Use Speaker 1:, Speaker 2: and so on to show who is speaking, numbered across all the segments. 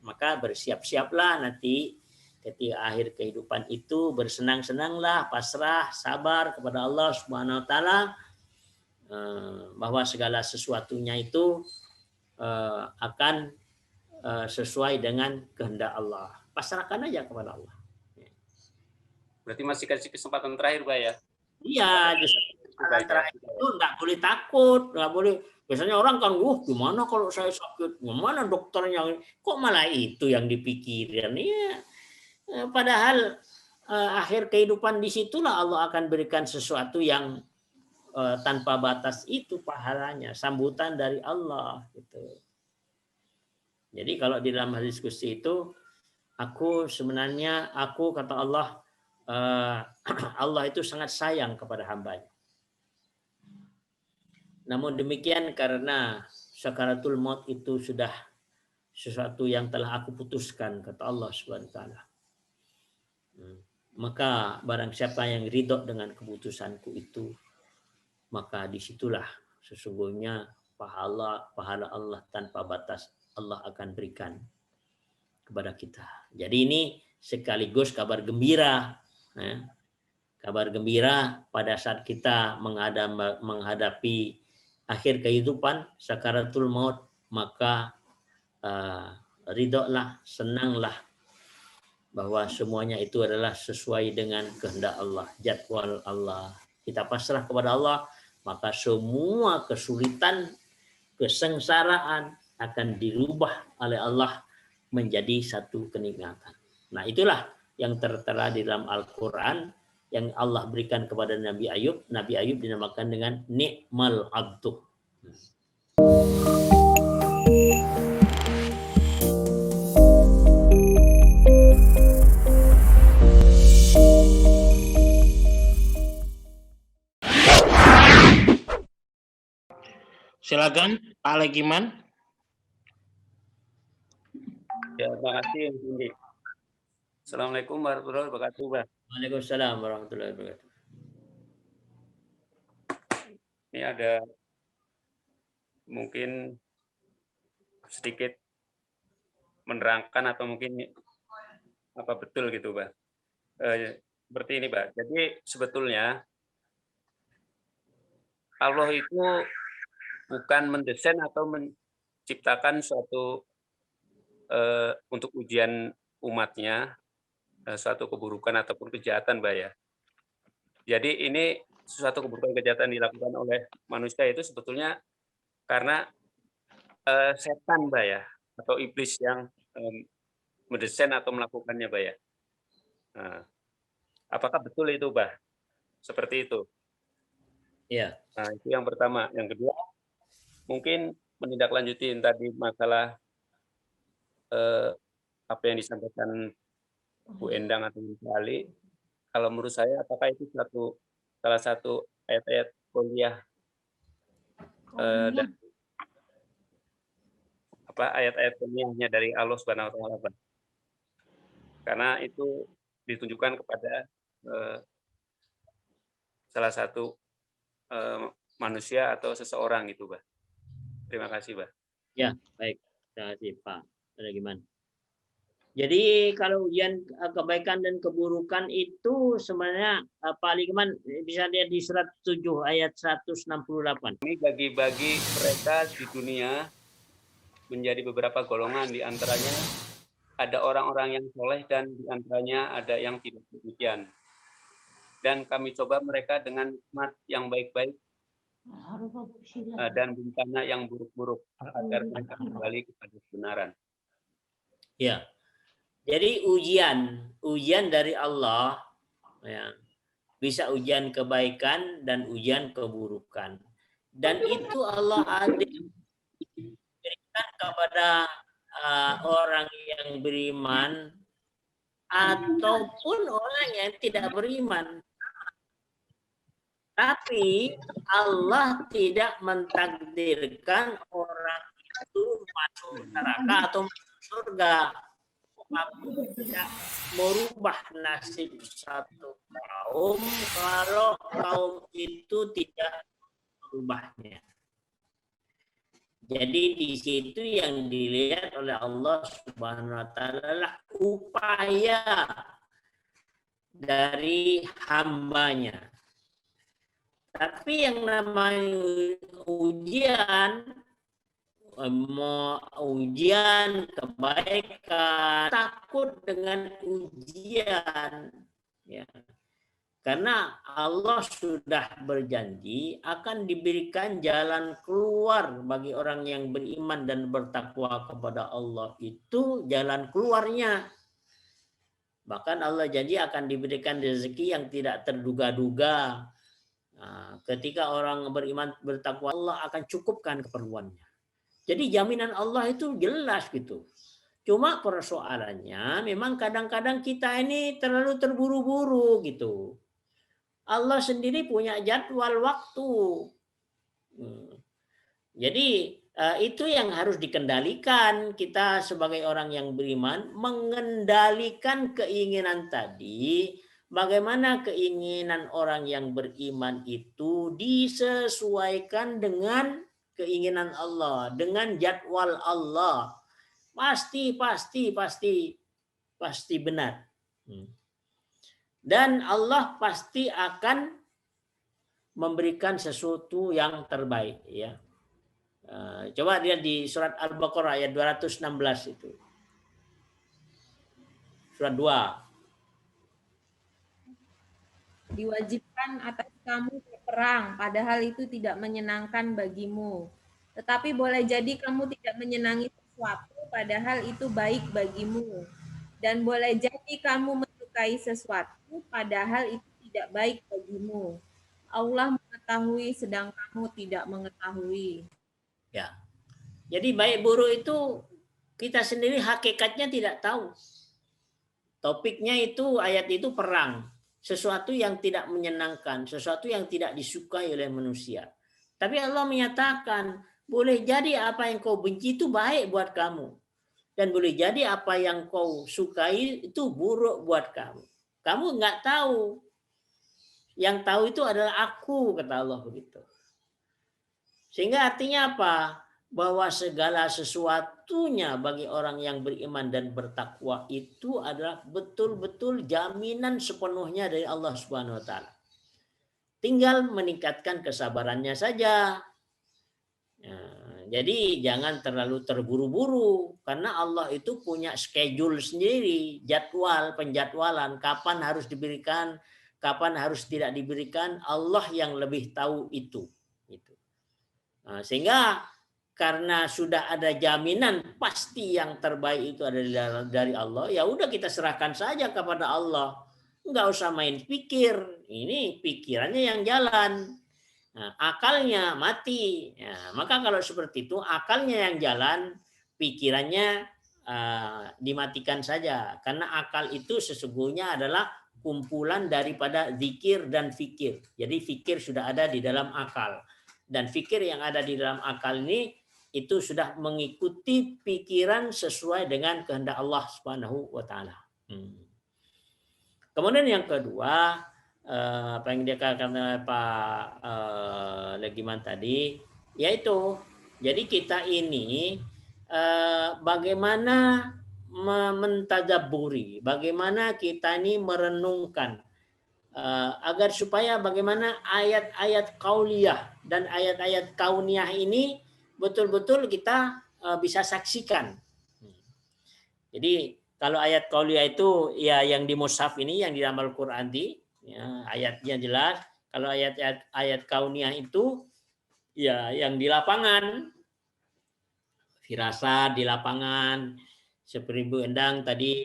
Speaker 1: Maka bersiap-siaplah nanti ketika akhir kehidupan itu, bersenang-senanglah, pasrah, sabar kepada Allah Subhanahu wa taala, bahwa segala sesuatunya itu akan sesuai dengan kehendak Allah. Pasrahkan aja kepada Allah.
Speaker 2: Berarti masih kasih kesempatan terakhir, Pak ya?
Speaker 1: Iya, kesempatan terakhir itu nggak boleh takut, nggak boleh. Biasanya orang kan, gimana kalau saya sakit, gimana dokternya, kok malah itu yang dipikirin. Iya, padahal akhir kehidupan disitulah Allah akan berikan sesuatu yang tanpa batas itu pahalanya, sambutan dari Allah gitu. Jadi kalau di dalam diskusi itu, aku kata Allah, Allah itu sangat sayang kepada hambanya. Namun demikian karena sakaratul maut itu sudah sesuatu yang telah aku putuskan, kata Allah Subhanahu wa taala. Maka barang siapa yang ridho dengan keputusanku itu, maka disitulah sesungguhnya pahala Allah tanpa batas Allah akan berikan kepada kita. Jadi ini sekaligus kabar gembira, kabar gembira pada saat kita menghadapi akhir kehidupan, sakaratul maut, maka ridholah, senanglah bahwa semuanya itu adalah sesuai dengan kehendak Allah, jadwal Allah. Kita pasrah kepada Allah, maka semua kesulitan, kesengsaraan akan dirubah oleh Allah menjadi satu kenikmatan. Nah, itulah yang tertera di dalam Al-Quran yang Allah berikan kepada Nabi Ayub. Nabi Ayub dinamakan dengan ni'mal abdu.
Speaker 3: Silakan Pak Legiman.
Speaker 2: Ya, terima kasih. Assalamualaikum warahmatullahi wabarakatuh, Pak.
Speaker 1: Waalaikumsalam warahmatullahi wabarakatuh.
Speaker 2: Ini ada mungkin sedikit menerangkan atau mungkin apa betul gitu, Pak. Seperti ini, Pak. Jadi sebetulnya Allah itu bukan mendesain atau menciptakan suatu untuk ujian umatnya, suatu keburukan ataupun kejahatan, Pak ya. Jadi ini suatu keburukan kejahatan dilakukan oleh manusia itu sebetulnya karena setan, Pak ya, atau iblis yang mendesain atau melakukannya, Pak ya. Nah, apakah betul itu, Pak? Seperti itu.
Speaker 1: Iya.
Speaker 2: Nah, itu yang pertama. Yang kedua, mungkin menindaklanjuti tadi masalah apa yang disampaikan Bu Endang atau Bu Ali. Kalau menurut saya, apakah itu salah satu ayat-ayat kuliah dan ayat-ayat kuliahnya dari Allah Subhanahu wa taala. Karena itu ditunjukkan kepada salah satu manusia atau seseorang gitu, Pak. Terima kasih, Pak.
Speaker 1: Ya, baik. Terima kasih, Pak. Ada gimana? Jadi kalau ujian kebaikan dan keburukan itu sebenarnya Pak Liman bisa lihat di surat 7 ayat 168.
Speaker 2: Ini bagi-bagi mereka di dunia menjadi beberapa golongan, di antaranya ada orang-orang yang soleh dan di antaranya ada yang tidak demikian. Dan kami coba mereka dengan nikmat yang baik-baik dan bencana yang buruk-buruk agar mereka kembali kepada kebenaran.
Speaker 1: Ya. Jadi ujian dari Allah ya, bisa ujian kebaikan dan ujian keburukan. Dan itu Allah berikan kepada orang yang beriman ataupun orang yang tidak beriman. Tapi Allah tidak mentakdirkan orang itu masuk neraka atau masuk surga. Tidak merubah nasib satu kaum kalau kaum itu tidak merubahnya. Jadi di situ yang dilihat oleh Allah Subhanahu wa taala adalah upaya dari hambanya. Tapi yang namanya ujian, ujian kebaikan, takut dengan ujian, ya. Karena Allah sudah berjanji akan diberikan jalan keluar bagi orang yang beriman dan bertakwa kepada Allah. Itu jalan keluarnya. Bahkan Allah janji akan diberikan rezeki yang tidak terduga-duga. Nah, ketika orang beriman bertakwa, Allah akan cukupkan keperluannya. Jadi jaminan Allah itu jelas gitu. Cuma persoalannya memang kadang-kadang kita ini terlalu terburu-buru gitu. Allah sendiri punya jadwal waktu. Jadi itu yang harus dikendalikan. Kita sebagai orang yang beriman mengendalikan keinginan tadi. Bagaimana keinginan orang yang beriman itu disesuaikan dengan keinginan Allah, dengan jadwal Allah. Pasti benar. Dan Allah pasti akan memberikan sesuatu yang terbaik, ya. Coba lihat di surat Al-Baqarah ayat 216 itu. Surat 2.
Speaker 3: Diwajibkan atas kamu berperang, padahal itu tidak menyenangkan bagimu. Tetapi boleh jadi kamu tidak menyenangi sesuatu, padahal itu baik bagimu. Dan boleh jadi kamu menyukai sesuatu, padahal itu tidak baik bagimu. Allah mengetahui sedang kamu tidak mengetahui.
Speaker 1: Ya. Jadi baik buruk itu kita sendiri hakikatnya tidak tahu. Topiknya itu, ayat itu perang. Sesuatu yang tidak menyenangkan, sesuatu yang tidak disukai oleh manusia. Tapi Allah menyatakan, boleh jadi apa yang kau benci itu baik buat kamu. Dan boleh jadi apa yang kau sukai itu buruk buat kamu. Kamu nggak tahu. Yang tahu itu adalah aku, kata Allah begitu. Sehingga artinya apa? Bahwa segala sesuatunya bagi orang yang beriman dan bertakwa itu adalah betul-betul jaminan sepenuhnya dari Allah Subhanahu wa taala. Tinggal meningkatkan kesabarannya saja. Jadi jangan terlalu terburu-buru karena Allah itu punya schedule sendiri, jadwal, penjadwalan, kapan harus diberikan, kapan harus tidak diberikan, Allah yang lebih tahu itu. Sehingga karena sudah ada jaminan pasti yang terbaik itu adalah dari Allah, ya udah kita serahkan saja kepada Allah. Enggak usah main pikir, ini pikirannya yang jalan. Nah, akalnya mati. Nah, maka kalau seperti itu, akalnya yang jalan, pikirannya dimatikan saja. Karena akal itu sesungguhnya adalah kumpulan daripada zikir dan fikir. Jadi fikir sudah ada di dalam akal. Dan fikir yang ada di dalam akal ini itu sudah mengikuti pikiran sesuai dengan kehendak Allah Subhanahu wa taala. Kemudian yang kedua, apa yang dikatakan oleh Pak Legiman tadi, yaitu jadi kita ini bagaimana mentadabburi, bagaimana kita ini merenungkan agar supaya bagaimana ayat-ayat qauliyah dan ayat-ayat kauniyah ini betul-betul kita bisa saksikan. Jadi kalau ayat qauliyah itu ya yang di mushaf ini, yang di dalam Al-Qur'an ya, ayatnya jelas. Kalau ayat kauniyah itu ya yang di lapangan, firasat di lapangan. Seperti Bu Endang tadi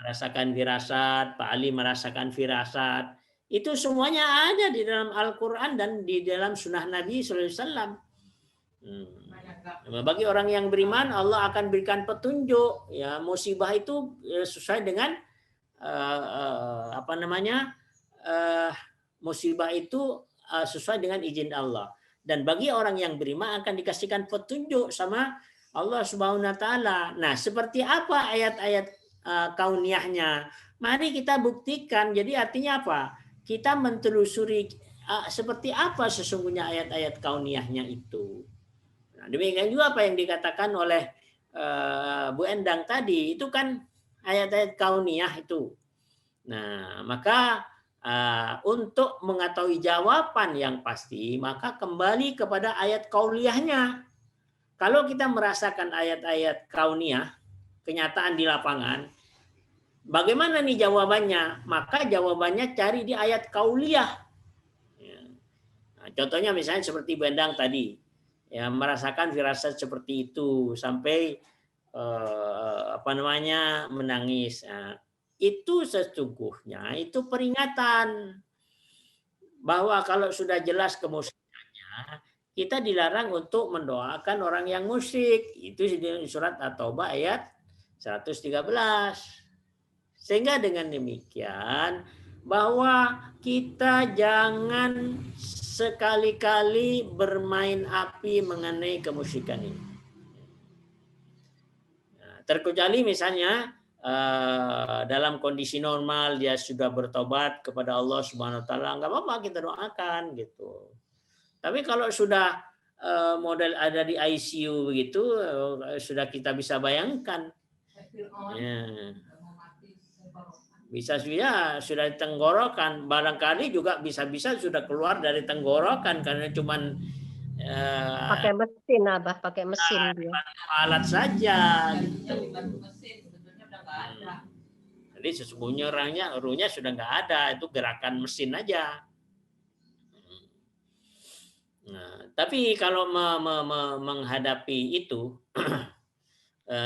Speaker 1: merasakan firasat, Pak Ali merasakan firasat. Itu semuanya ada di dalam Al-Quran dan di dalam sunnah Nabi SAW. Bagi orang yang beriman, Allah akan berikan petunjuk. Ya, musibah itu sesuai dengan musibah itu sesuai dengan izin Allah. Dan bagi orang yang beriman akan dikasihkan petunjuk sama Allah Subhanahu wa taala. Nah, seperti apa ayat-ayat kauniyahnya? Mari kita buktikan. Jadi artinya apa? Kita mentelusuri seperti apa sesungguhnya ayat-ayat kauniyahnya itu. Nah, Demikian juga apa yang dikatakan oleh Bu Endang tadi, itu kan ayat-ayat kauniyah itu. Nah, maka untuk mengetahui jawaban yang pasti, maka kembali kepada ayat kauliyahnya. Kalau kita merasakan ayat-ayat kauniyah, kenyataan di lapangan, bagaimana nih jawabannya? Maka jawabannya cari di ayat kauliyah. Nah, contohnya misalnya seperti Bendang tadi, ya merasakan firasat seperti itu sampai menangis. Nah, itu sesungguhnya itu peringatan bahwa kalau sudah jelas kemusyrikannya, kita dilarang untuk mendoakan orang yang musyrik. Itu di surat At-Taubah ayat 113. Sehingga dengan demikian bahwa kita jangan sekali-kali bermain api mengenai kemusyrikan ini. Nah, terkecuali misalnya dalam kondisi normal dia sudah bertobat kepada Allah Subhanahu wa taala, nggak apa-apa kita doakan gitu. Tapi kalau sudah model ada di ICU begitu, sudah kita bisa bayangkan. Ya. Bisa sudah di tenggorokan, barangkali juga bisa-bisa sudah keluar dari tenggorokan karena cuman
Speaker 4: pakai mesin, Abah, pakai mesin dia.
Speaker 1: Alat saja gitu. Jadi sesungguhnya ruhnya sudah nggak ada, itu gerakan mesin aja. Nah, tapi kalau menghadapi itu,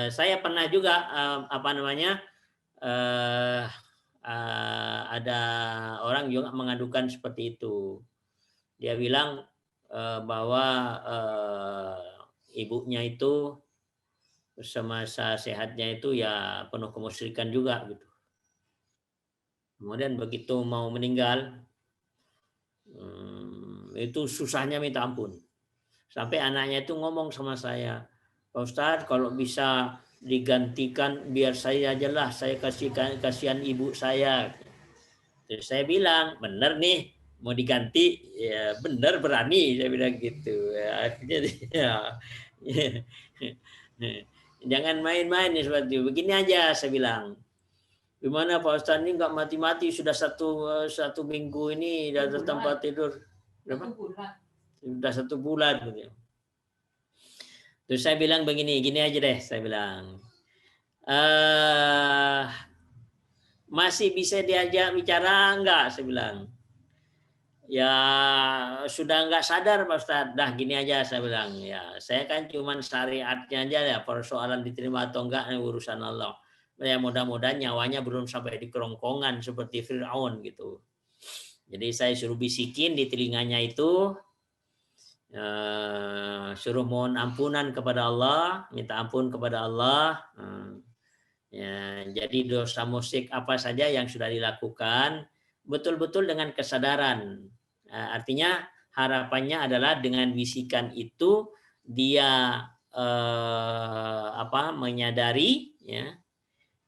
Speaker 1: saya pernah juga ada orang juga mengadukan seperti itu. Dia bilang bahwa ibunya itu semasa sehatnya itu ya penuh kemusyrikan juga gitu. Kemudian begitu mau meninggal, itu susahnya minta ampun. Sampai anaknya itu ngomong sama saya, Pak Ustadz kalau bisa digantikan biar saya aja lah, saya kasihan ibu saya. Terus saya bilang, bener nih mau diganti, ya bener berani, saya bilang gitu. Ya, akhirnya jangan main-main nih seperti itu. Begini aja saya bilang. Gimana Pak Ustadz ini nggak mati-mati sudah satu minggu ini dari tempat tidur. Berapa? Sudah 1 bulan gitu. Terus saya bilang begini, gini aja deh saya bilang. Masih bisa diajak bicara enggak? Saya bilang. Ya sudah enggak sadar Pak Ustadz. Dah gini aja saya bilang. Ya saya kan cuman syariatnya aja ya, persoalan diterima atau enggak urusan Allah. Ya mudah-mudahan nyawanya belum sampai di kerongkongan seperti Fir'aun gitu. Jadi saya suruh bisikin di telinganya itu, suruh mohon ampunan kepada Allah, minta ampun kepada Allah. Ya, jadi dosa musyrik apa saja yang sudah dilakukan betul-betul dengan kesadaran. Artinya harapannya adalah dengan bisikan itu dia menyadari, ya,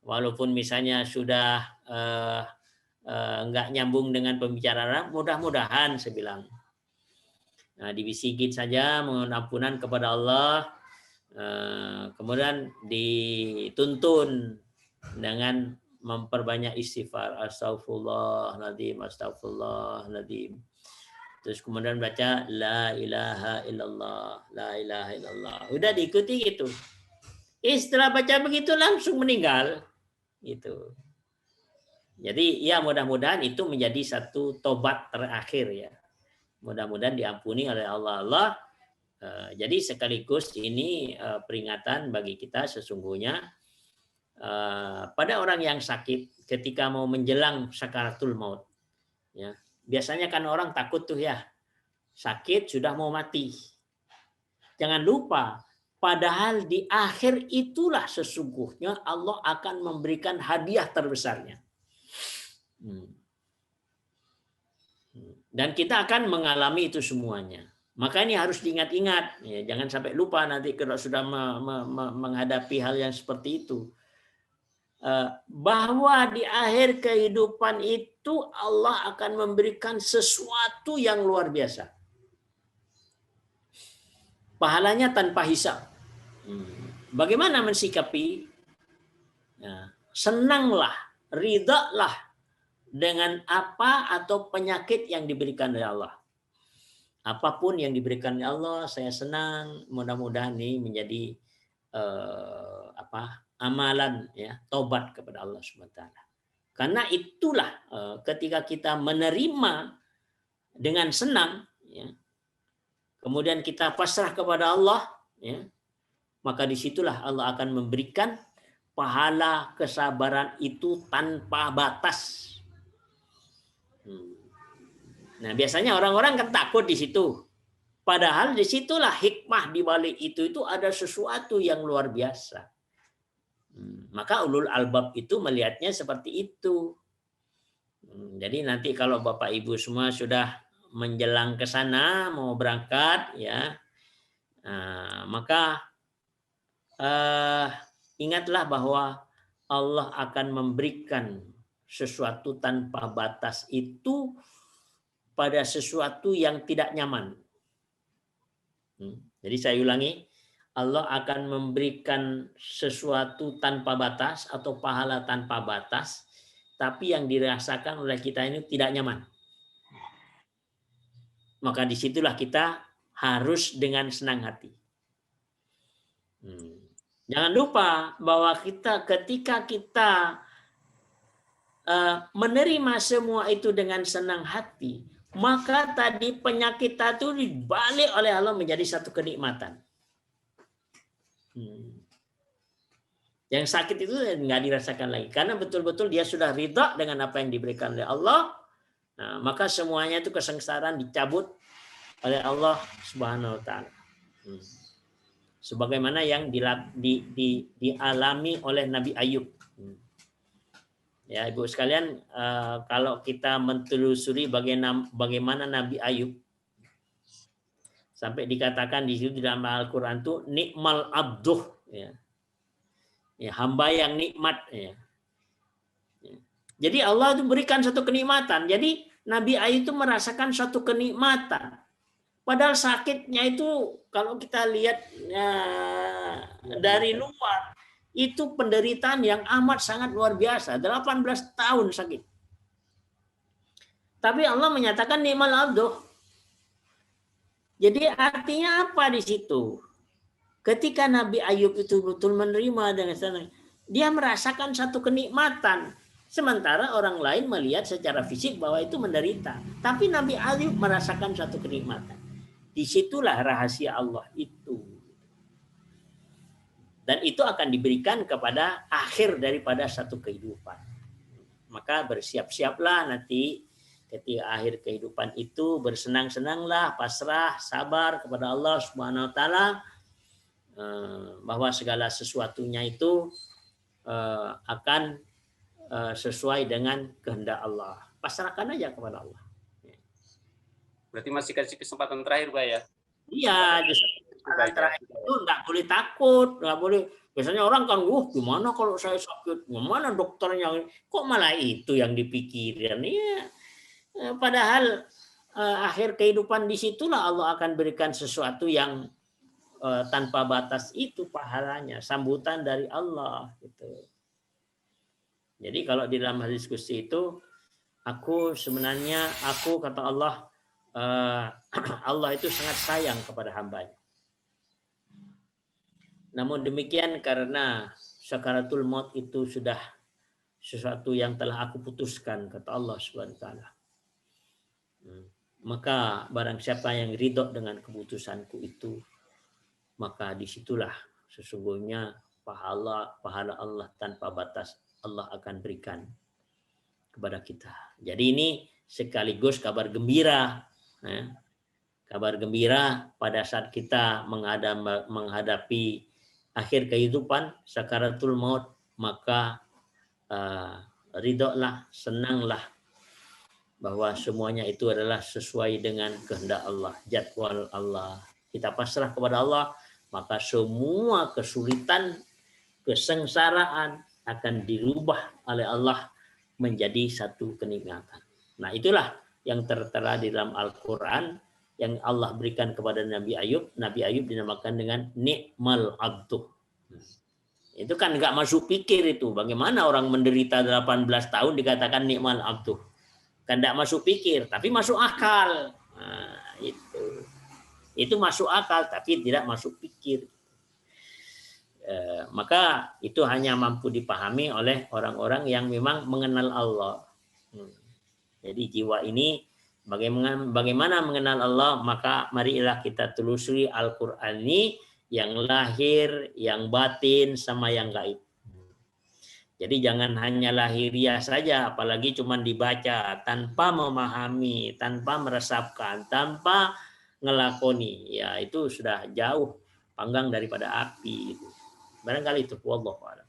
Speaker 1: walaupun misalnya sudah enggak nyambung dengan pembicaraan, mudah-mudahan saya bilang. Nah, dibisikin saja mohon ampunan kepada Allah, kemudian dituntun dengan memperbanyak istighfar, astagfirullahaladzim, astagfirullahaladzim. Terus kemudian baca la ilaha illallah, la ilaha illallah. Udah diikuti gitu. Setelah baca begitu langsung meninggal gitu. Jadi ya mudah-mudahan itu menjadi satu tobat terakhir ya. Mudah-mudahan diampuni oleh Allah. Jadi sekaligus ini peringatan bagi kita sesungguhnya pada orang yang sakit ketika mau menjelang sakaratul maut. Ya, biasanya kan orang takut tuh ya, sakit sudah mau mati. Jangan lupa, padahal di akhir itulah sesungguhnya Allah akan memberikan hadiah terbesarnya. Dan kita akan mengalami itu semuanya. Maka ini harus diingat-ingat. Ya, jangan sampai lupa nanti kalau sudah menghadapi hal yang seperti itu. Bahwa di akhir kehidupan itu Allah akan memberikan sesuatu yang luar biasa. pahalanya tanpa hisab. Bagaimana mensikapi? Senanglah, ridhalah dengan apa atau penyakit yang diberikan oleh Allah. Apapun yang diberikan oleh Allah, saya senang. Mudah-mudahan ini menjadi amalan ya, taubat kepada Allah SWT. Karena itulah ketika kita menerima dengan senang, ya, kemudian kita pasrah kepada Allah, ya, maka disitulah Allah akan memberikan pahala kesabaran itu tanpa batas. Nah, biasanya orang-orang kan takut di situ. Padahal disitulah hikmah di balik itu ada sesuatu yang luar biasa. Maka ulul albab itu melihatnya seperti itu. Jadi nanti kalau Bapak Ibu semua sudah menjelang ke sana mau berangkat, ya, maka ingatlah bahwa Allah akan memberikan sesuatu tanpa batas itu pada sesuatu yang tidak nyaman. Jadi saya ulangi, Allah akan memberikan sesuatu tanpa batas atau pahala tanpa batas, tapi yang dirasakan oleh kita ini tidak nyaman. Maka disitulah kita harus dengan senang hati. Jangan lupa bahwa ketika kita menerima semua itu dengan senang hati, maka tadi penyakit itu dibalik oleh Allah menjadi satu kenikmatan. Yang sakit itu nggak dirasakan lagi karena betul-betul dia sudah ridha dengan apa yang diberikan oleh Allah. Nah, maka semuanya itu kesengsaraan dicabut oleh Allah Subhanahu wa taala. Sebagaimana yang dialami oleh Nabi Ayub. Ya, Ibu sekalian, kalau kita mentelusuri bagaimana Nabi Ayub, sampai dikatakan di situ dalam Al-Quran itu nikmal abduh, ya. Ya, hamba yang nikmat, ya. Jadi Allah itu berikan satu kenikmatan. Jadi Nabi Ayub itu merasakan satu kenikmatan. Padahal sakitnya itu kalau kita lihat dari luar itu penderitaan yang amat sangat luar biasa. 18 tahun sakit. Tapi Allah menyatakan nikmal abduh. Jadi artinya apa di situ? Ketika Nabi Ayub itu betul menerima dengan senang, dia merasakan satu kenikmatan. Sementara orang lain melihat secara fisik bahwa itu menderita. Tapi Nabi Ayub merasakan satu kenikmatan. Disitulah rahasia Allah itu. Dan itu akan diberikan kepada akhir daripada satu kehidupan. Maka bersiap-siaplah nanti ketika akhir kehidupan itu, bersenang-senanglah, pasrah, sabar kepada Allah Subhanahu wa taala, bahwa segala sesuatunya itu akan sesuai dengan kehendak Allah. Pasrahkan aja kepada Allah.
Speaker 2: Berarti masih kasih kesempatan terakhir, Pak, ya?
Speaker 1: Iya, kesempatan terakhir itu nggak boleh takut, nggak boleh. Biasanya orang kan, gimana kalau saya sakit, gimana dokternya, kok malah itu yang dipikirin. Ya, padahal akhir kehidupan disitulah Allah akan berikan sesuatu yang tanpa batas itu pahalanya, sambutan dari Allah gitu. Jadi kalau di dalam diskusi itu, kata Allah, Allah itu sangat sayang kepada hambanya. Namun demikian karena sakaratul maut itu sudah sesuatu yang telah aku putuskan, kata Allah Subhanahu wa taala. Maka barang siapa yang ridho dengan keputusanku itu, maka disitulah sesungguhnya pahala Allah tanpa batas Allah akan berikan kepada kita. Jadi ini sekaligus kabar gembira, kabar gembira pada saat kita menghadapi akhir kehidupan, sakaratul maut, maka ridholah, senanglah bahwa semuanya itu adalah sesuai dengan kehendak Allah, jadwal Allah. Kita pasrah kepada Allah, maka semua kesulitan, kesengsaraan akan dirubah oleh Allah menjadi satu kenikmatan. Nah, itulah yang tertera di dalam Al-Quran yang Allah berikan kepada Nabi Ayub dinamakan dengan ni'mal abdu. Itu kan nggak masuk pikir itu. Bagaimana orang menderita 18 tahun dikatakan ni'mal abdu? Kan nggak masuk pikir, tapi masuk akal. Nah, itu masuk akal, tapi tidak masuk pikir. Maka itu hanya mampu dipahami oleh orang-orang yang memang mengenal Allah. Jadi jiwa ini bagaimana mengenal Allah, maka marilah kita telusuri Al-Quran ini, yang lahir, yang batin, sama yang gaib. Jadi jangan hanya lahiriah saja, apalagi cuma dibaca tanpa memahami, tanpa meresapkan, tanpa ngelakoni. Ya itu sudah jauh panggang daripada api. Barangkali itu. Wallahu a'lam.